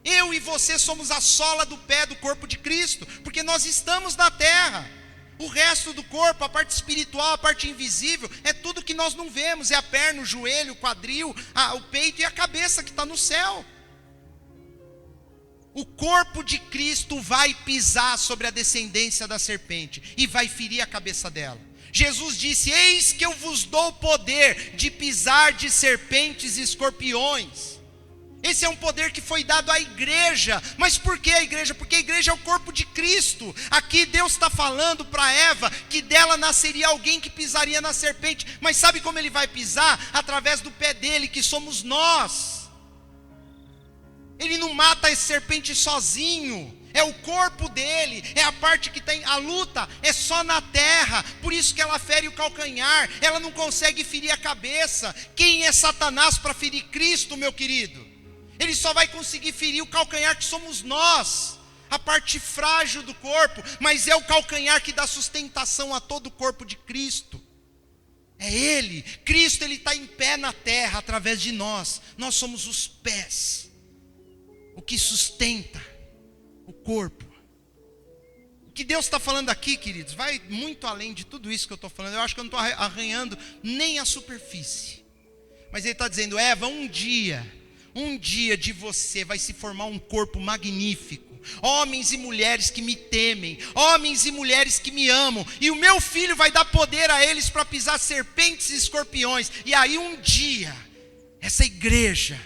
Eu e você somos a sola do pé do corpo de Cristo, porque nós estamos na terra. O resto do corpo, a parte espiritual, a parte invisível, é tudo que nós não vemos. É a perna, o joelho, o quadril, o peito e a cabeça que está no céu. O corpo de Cristo vai pisar sobre a descendência da serpente e vai ferir a cabeça dela. Jesus disse, eis que eu vos dou poder de pisar de serpentes e escorpiões. Esse é um poder que foi dado à igreja. Mas por que a igreja? Porque a igreja é o corpo de Cristo. Aqui Deus está falando para Eva que dela nasceria alguém que pisaria na serpente. Mas sabe como ele vai pisar? Através do pé dele, que somos nós. Ele não mata a serpente sozinho. É o corpo dele, é a parte que tem a luta, é só na terra. Por isso que ela fere o calcanhar. Ela não consegue ferir a cabeça. Quem é Satanás para ferir Cristo, meu querido? Ele só vai conseguir ferir o calcanhar, que somos nós, a parte frágil do corpo. Mas é o calcanhar que dá sustentação a todo o corpo de Cristo. É Ele. Cristo ele está em pé na terra através de nós. Nós somos os pés, o que sustenta o corpo. O que Deus está falando aqui, queridos, vai muito além de tudo isso que eu estou falando. Eu acho que eu não estou arranhando nem a superfície. Mas Ele está dizendo, Eva, um dia de você vai se formar um corpo magnífico. Homens e mulheres que me temem, homens e mulheres que me amam. E o meu filho vai dar poder a eles para pisar serpentes e escorpiões. E aí um dia, essa igreja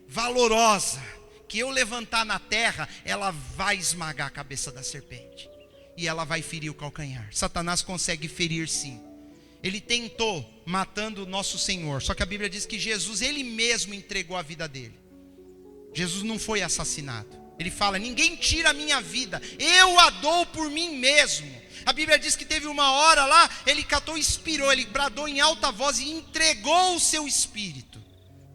valorosa, que eu levantar na terra, ela vai esmagar a cabeça da serpente. E ela vai ferir o calcanhar. Satanás consegue ferir sim. Ele tentou matando o nosso Senhor. Só que a Bíblia diz que Jesus, Ele mesmo entregou a vida dele. Jesus não foi assassinado. Ele fala, ninguém tira a minha vida, eu a dou por mim mesmo. A Bíblia diz que teve uma hora lá, Ele catou e expirou, Ele bradou em alta voz e entregou o seu espírito.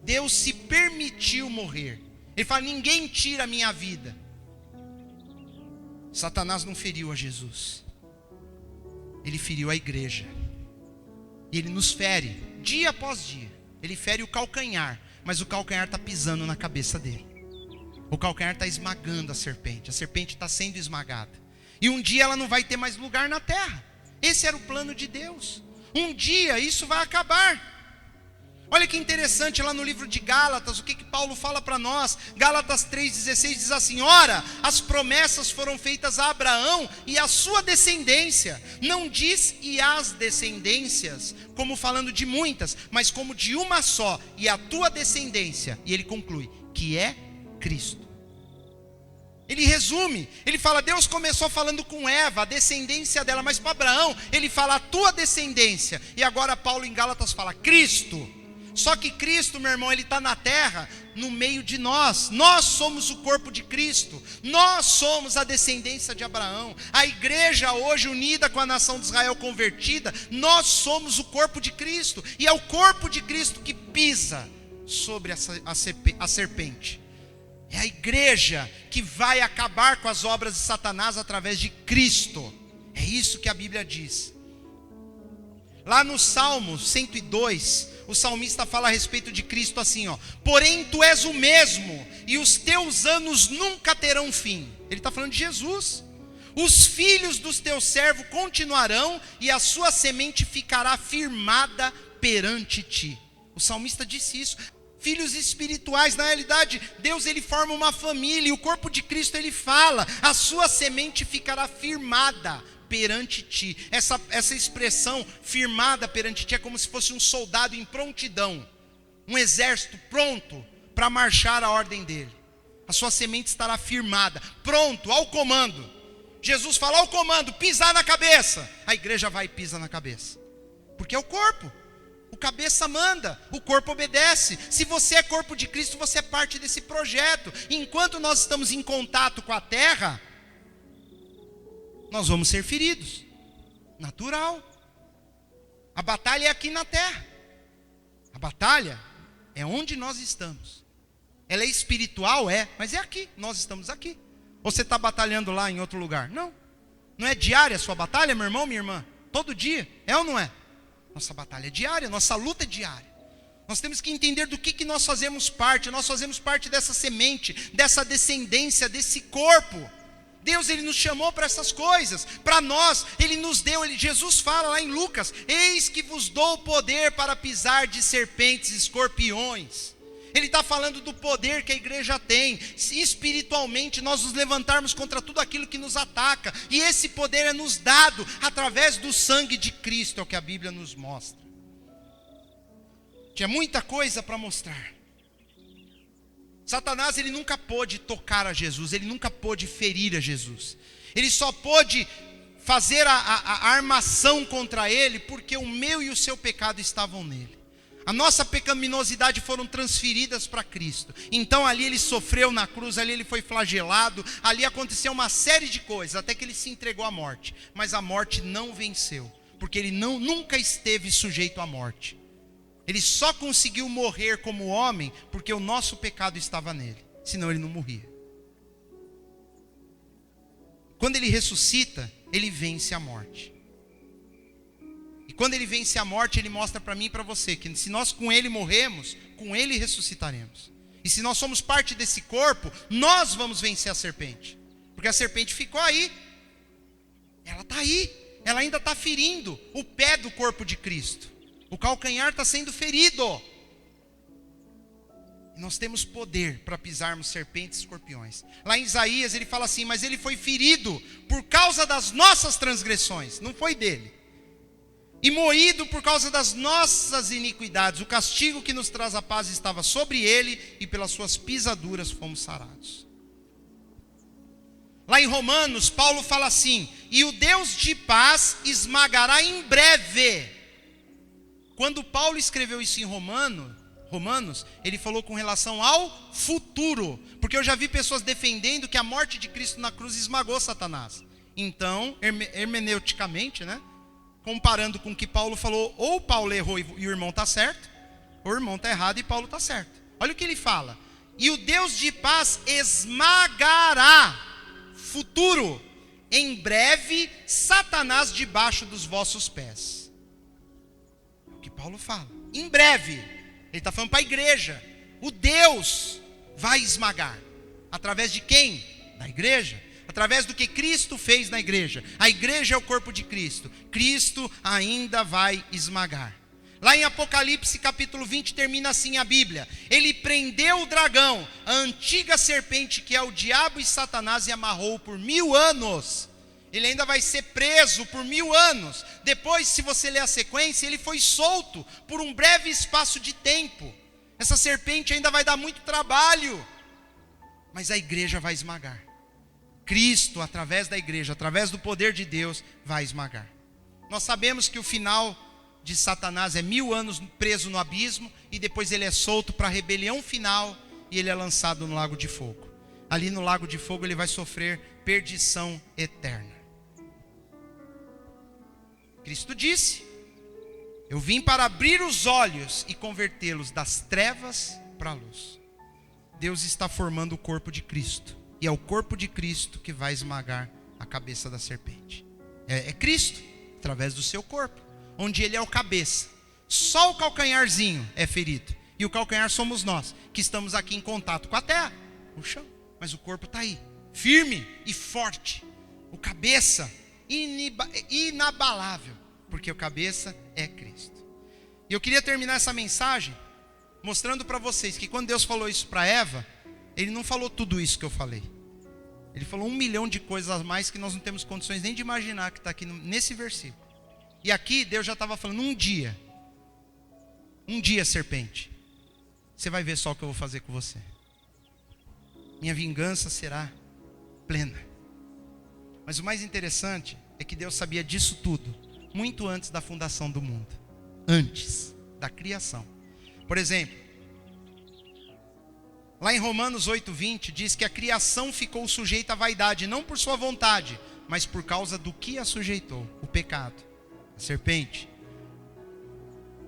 Deus se permitiu morrer. Ele fala, ninguém tira a minha vida. Satanás não feriu a Jesus. Ele feriu a igreja. E ele nos fere, dia após dia. Ele fere o calcanhar, mas o calcanhar está pisando na cabeça dele. O calcanhar está esmagando a serpente está sendo esmagada. E um dia ela não vai ter mais lugar na terra. Esse era o plano de Deus. Um dia isso vai acabar. Olha que interessante, lá no livro de Gálatas, o que Paulo fala para nós? Gálatas 3,16 diz assim: ora, as promessas foram feitas a Abraão e a sua descendência. Não diz e as descendências, como falando de muitas, mas como de uma só, e a tua descendência. E ele conclui, que é Cristo. Ele resume, ele fala, Deus começou falando com Eva, a descendência dela, mas para Abraão, ele fala a tua descendência. E agora Paulo em Gálatas fala, Cristo. Só que Cristo, meu irmão, ele está na terra, no meio de nós. Nós somos o corpo de Cristo. Nós somos a descendência de Abraão. A igreja hoje unida com a nação de Israel convertida, nós somos o corpo de Cristo. E é o corpo de Cristo que pisa sobre a serpente. É a igreja que vai acabar com as obras de Satanás através de Cristo. É isso que a Bíblia diz. Lá no Salmo 102, o salmista fala a respeito de Cristo assim, ó: porém tu és o mesmo, e os teus anos nunca terão fim. Ele está falando de Jesus. Os filhos dos teus servos continuarão, e a sua semente ficará firmada perante ti. O salmista disse isso. Filhos espirituais, na realidade, Deus ele forma uma família, e o corpo de Cristo ele fala, a sua semente ficará firmada perante ti. Essa expressão, firmada perante ti, é como se fosse um soldado em prontidão, um exército pronto para marchar a ordem dele. A sua semente estará firmada, pronto, ao comando. Jesus fala ao comando, pisar na cabeça, a igreja vai e pisa na cabeça, porque é o corpo. O cabeça manda, o corpo obedece. Se você é corpo de Cristo, você é parte desse projeto. Enquanto nós estamos em contato com a terra, nós vamos ser feridos. Natural. A batalha é aqui na terra. A batalha é onde nós estamos. Ela é espiritual, mas é aqui. Nós estamos aqui. Ou você está batalhando lá em outro lugar? Não. Não é diária a sua batalha, meu irmão, minha irmã? Todo dia. É ou não é? Nossa batalha é diária, nossa luta é diária. Nós temos que entender do que nós fazemos parte. Nós fazemos parte dessa semente, dessa descendência, desse corpo. Deus ele nos chamou para essas coisas. Para nós, ele nos deu, Jesus fala lá em Lucas: eis que vos dou poder para pisar de serpentes e escorpiões. Ele está falando do poder que a igreja tem, se espiritualmente nós nos levantarmos contra tudo aquilo que nos ataca, e esse poder é nos dado através do sangue de Cristo, é o que a Bíblia nos mostra. Tinha muita coisa para mostrar. Satanás ele nunca pôde tocar a Jesus, ele nunca pôde ferir a Jesus, ele só pôde fazer a armação contra ele, porque o meu e o seu pecado estavam nele. A nossa pecaminosidade foram transferidas para Cristo. Então ali ele sofreu na cruz, ali ele foi flagelado, ali aconteceu uma série de coisas, até que ele se entregou à morte. Mas a morte não venceu, porque ele nunca esteve sujeito à morte. Ele só conseguiu morrer como homem, porque o nosso pecado estava nele, senão ele não morria. Quando ele ressuscita, ele vence a morte. E quando ele vence a morte, ele mostra para mim e para você que se nós com ele morremos, com ele ressuscitaremos. E se nós somos parte desse corpo, nós vamos vencer a serpente. Porque a serpente ficou aí. Ela está aí. Ela ainda está ferindo o pé do corpo de Cristo. O calcanhar está sendo ferido. E nós temos poder para pisarmos serpentes e escorpiões. Lá em Isaías ele fala assim: mas ele foi ferido por causa das nossas transgressões. Não foi dele. E moído por causa das nossas iniquidades. O castigo que nos traz a paz estava sobre ele, e pelas suas pisaduras fomos sarados. Lá em Romanos, Paulo fala assim: e o Deus de paz esmagará em breve. Quando Paulo escreveu isso em Romanos, ele falou com relação ao futuro. Porque eu já vi pessoas defendendo que a morte de Cristo na cruz esmagou Satanás. Então, hermeneuticamente, né? Comparando com o que Paulo falou, ou Paulo errou e o irmão está certo, ou o irmão está errado e Paulo está certo. Olha o que ele fala: e o Deus de paz esmagará, futuro, em breve, Satanás debaixo dos vossos pés. O que Paulo fala. Em breve, ele está falando para a igreja. O Deus vai esmagar. Através de quem? Da igreja. Através do que Cristo fez na igreja. A igreja é o corpo de Cristo. Cristo ainda vai esmagar. Lá em Apocalipse capítulo 20 termina assim a Bíblia. Ele prendeu o dragão, a antiga serpente que é o diabo e Satanás, e amarrou por 1000 anos. Ele ainda vai ser preso por 1000 anos. Depois, se você ler a sequência, ele foi solto por um breve espaço de tempo. Essa serpente ainda vai dar muito trabalho, mas a igreja vai esmagar. Cristo, através da igreja, através do poder de Deus, vai esmagar. Nós sabemos que o final de Satanás é 1000 anos preso no abismo, e depois ele é solto para a rebelião final, e ele é lançado no lago de fogo. Ali no lago de fogo ele vai sofrer perdição eterna. Cristo disse: eu vim para abrir os olhos e convertê-los das trevas para a luz. Deus está formando o corpo de Cristo, e é o corpo de Cristo que vai esmagar a cabeça da serpente. É Cristo, através do seu corpo, onde ele é o cabeça. Só o calcanharzinho é ferido, e o calcanhar somos nós, que estamos aqui em contato com a terra, o chão, mas o corpo está aí, firme e forte. O cabeça, inabalável, porque o cabeça é Cristo. E eu queria terminar essa mensagem mostrando para vocês que quando Deus falou isso para Eva, ele não falou tudo isso que eu falei. Ele falou 1 milhão de coisas a mais que nós não temos condições nem de imaginar, que está aqui nesse versículo. E aqui Deus já estava falando: um dia, serpente, você vai ver só o que eu vou fazer com você. Minha vingança será plena. Mas o mais interessante é que Deus sabia disso tudo muito antes da fundação do mundo, antes da criação. Por exemplo, lá em Romanos 8:20 diz que a criação ficou sujeita à vaidade, não por sua vontade, mas por causa do que a sujeitou, o pecado, a serpente.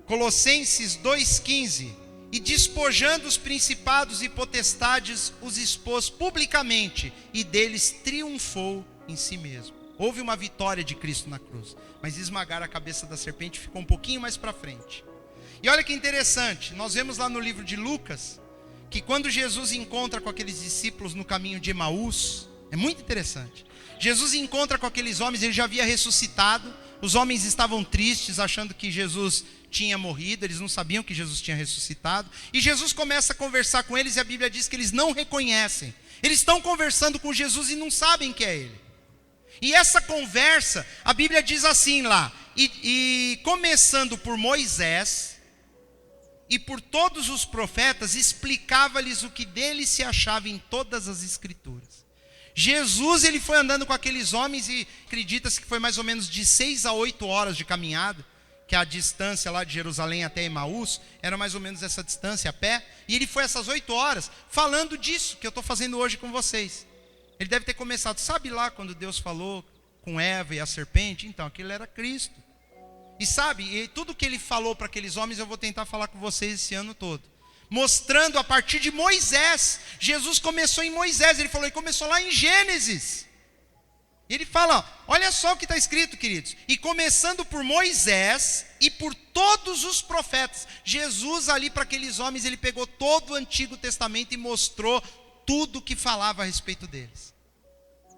Colossenses 2:15, e despojando os principados e potestades, os expôs publicamente, e deles triunfou em si mesmo. Houve uma vitória de Cristo na cruz, mas esmagar a cabeça da serpente ficou um pouquinho mais para frente. E olha que interessante, nós vemos lá no livro de Lucas, que quando Jesus encontra com aqueles discípulos no caminho de Emaús, é muito interessante. Jesus encontra com aqueles homens, ele já havia ressuscitado, os homens estavam tristes, achando que Jesus tinha morrido, eles não sabiam que Jesus tinha ressuscitado, e Jesus começa a conversar com eles, e a Bíblia diz que eles não reconhecem, eles estão conversando com Jesus e não sabem que é ele. E essa conversa, a Bíblia diz assim lá, e começando por Moisés e por todos os profetas, explicava-lhes o que dele se achava em todas as escrituras. Jesus, ele foi andando com aqueles homens, e acredita-se que foi mais ou menos de 6 a 8 horas de caminhada, que a distância lá de Jerusalém até Emaús era mais ou menos essa distância a pé, e ele foi essas 8 horas falando disso que eu estou fazendo hoje com vocês. Ele deve ter começado, sabe lá quando Deus falou com Eva e a serpente? Então, aquilo era Cristo. E sabe, e tudo que ele falou para aqueles homens eu vou tentar falar com vocês esse ano todo. Mostrando a partir de Moisés. Jesus começou em Moisés, ele falou, ele começou lá em Gênesis. E ele fala, olha só o que está escrito, queridos. E começando por Moisés e por todos os profetas. Jesus ali para aqueles homens, ele pegou todo o Antigo Testamento e mostrou tudo que falava a respeito deles.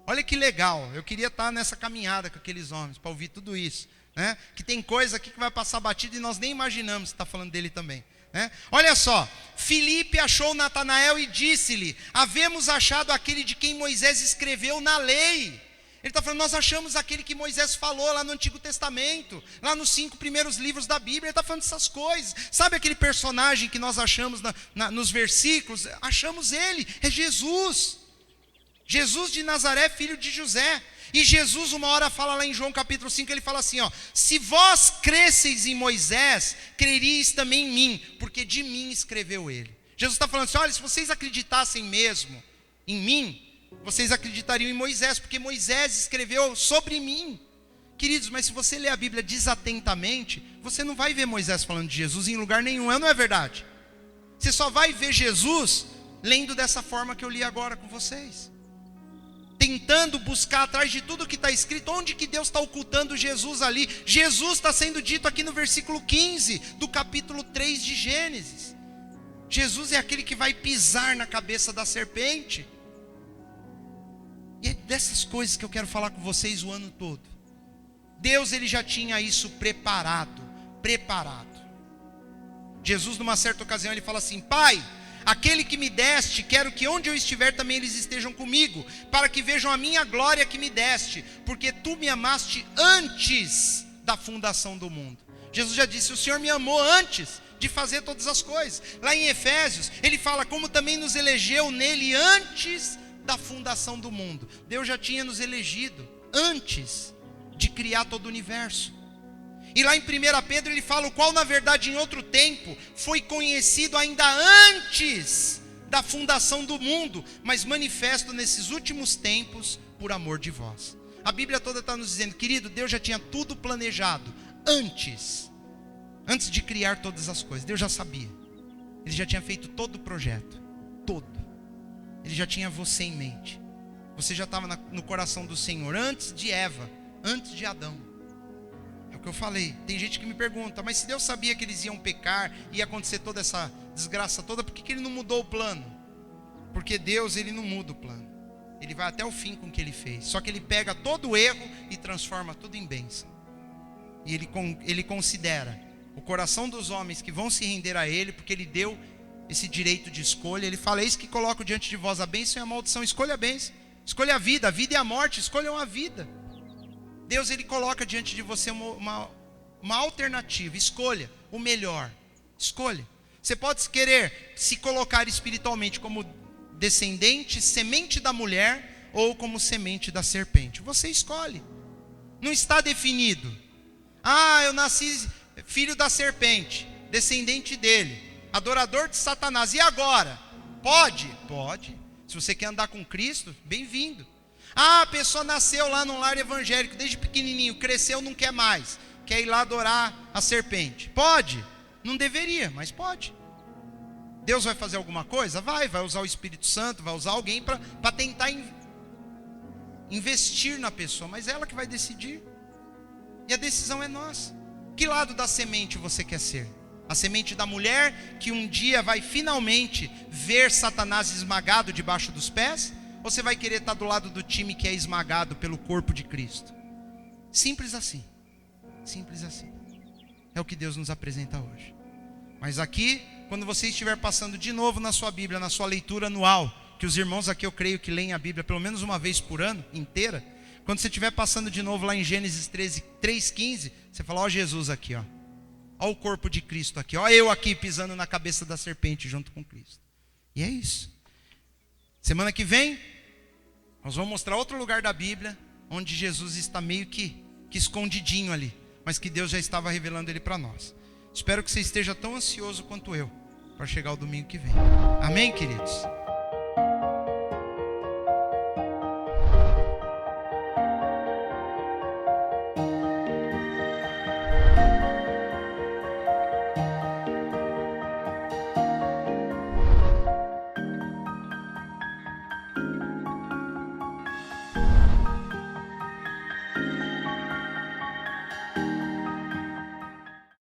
Olha que legal, eu queria estar nessa caminhada com aqueles homens, para ouvir tudo isso. Né? Que tem coisa aqui que vai passar batido e nós nem imaginamos, está falando dele também. Né? Olha só, Filipe achou Natanael e disse-lhe, havemos achado aquele de quem Moisés escreveu na lei. Ele está falando, nós achamos aquele que Moisés falou lá no Antigo Testamento, lá nos 5 primeiros livros da Bíblia. Ele está falando dessas coisas. Sabe aquele personagem que nós achamos nos versículos? Achamos ele, é Jesus. Jesus de Nazaré, filho de José. E Jesus uma hora fala lá em João capítulo 5, ele fala assim, ó, se vós cresceis em Moisés, creríeis também em mim, porque de mim escreveu ele. Jesus está falando assim, olha, se vocês acreditassem mesmo em mim, vocês acreditariam em Moisés, porque Moisés escreveu sobre mim. Queridos, mas se você ler a Bíblia desatentamente, você não vai ver Moisés falando de Jesus em lugar nenhum, não é verdade? Você só vai ver Jesus lendo dessa forma que eu li agora com vocês. tentando buscar atrás de tudo que está escrito, onde que Deus está ocultando Jesus ali. Jesus está sendo dito aqui no versículo 15 do capítulo 3 de Gênesis. Jesus é aquele que vai pisar na cabeça da serpente. E é dessas coisas que eu quero falar com vocês o ano todo. Deus, ele já tinha isso preparado. Jesus, numa certa ocasião, ele fala assim: Pai, aquele que me deste, quero que onde eu estiver também eles estejam comigo, para que vejam a minha glória que me deste, porque tu me amaste antes da fundação do mundo. Jesus já disse: o Senhor me amou antes de fazer todas as coisas. Lá em Efésios, ele fala como também nos elegeu nele antes da fundação do mundo. Deus já tinha nos elegido antes de criar todo o universo. E lá em 1 Pedro ele fala: o qual na verdade em outro tempo foi conhecido ainda antes da fundação do mundo, mas manifesto nesses últimos tempos por amor de vós. A Bíblia toda está nos dizendo, querido, Deus já tinha tudo planejado antes de criar todas as coisas. Deus já sabia. Ele já tinha feito todo o projeto, todo. Ele já tinha você em mente. Você já estava no coração do Senhor antes de Eva, antes de Adão. É o que eu falei. Tem gente que me pergunta: mas se Deus sabia que eles iam pecar, ia acontecer toda essa desgraça toda, por que ele não mudou o plano? Porque Deus, ele não muda o plano. Ele vai até o fim com o que ele fez. Só que ele pega todo o erro e transforma tudo em bênção. E ele considera o coração dos homens que vão se render a ele, porque ele deu esse direito de escolha. Ele fala: eis que coloco diante de vós a bênção e a maldição. Escolha a bênção, escolha a vida e a morte, escolham a vida. Deus, ele coloca diante de você uma alternativa. Escolha o melhor. Escolha. Você pode querer se colocar espiritualmente como descendente, semente da mulher, ou como semente da serpente. Você escolhe. Não está definido. Ah, eu nasci filho da serpente, descendente dele, adorador de Satanás. E agora? Pode? Pode. Se você quer andar com Cristo, bem-vindo. Ah, a pessoa nasceu lá num lar evangélico, desde pequenininho, cresceu, não quer mais, quer ir lá adorar a serpente. Pode? Não deveria, mas pode. Deus vai fazer alguma coisa? Vai usar o Espírito Santo, vai usar alguém para tentar investir na pessoa, mas é ela que vai decidir. E a decisão é nossa. Que lado da semente você quer ser? A semente da mulher que um dia vai finalmente ver Satanás esmagado debaixo dos pés? Ou você vai querer estar do lado do time que é esmagado pelo corpo de Cristo? Simples assim. Simples assim. É o que Deus nos apresenta hoje. Mas aqui, quando você estiver passando de novo na sua Bíblia, na sua leitura anual, que os irmãos aqui eu creio que leem a Bíblia pelo menos uma vez por ano, inteira. Quando você estiver passando de novo lá em Gênesis 3:15, você fala: ó Jesus aqui, ó. Ó o corpo de Cristo aqui, ó eu aqui pisando na cabeça da serpente junto com Cristo. E é isso. Semana que vem, nós vamos mostrar outro lugar da Bíblia, onde Jesus está meio que escondidinho ali, mas que Deus já estava revelando ele para nós. Espero que você esteja tão ansioso quanto eu, para chegar o domingo que vem. Amém, queridos?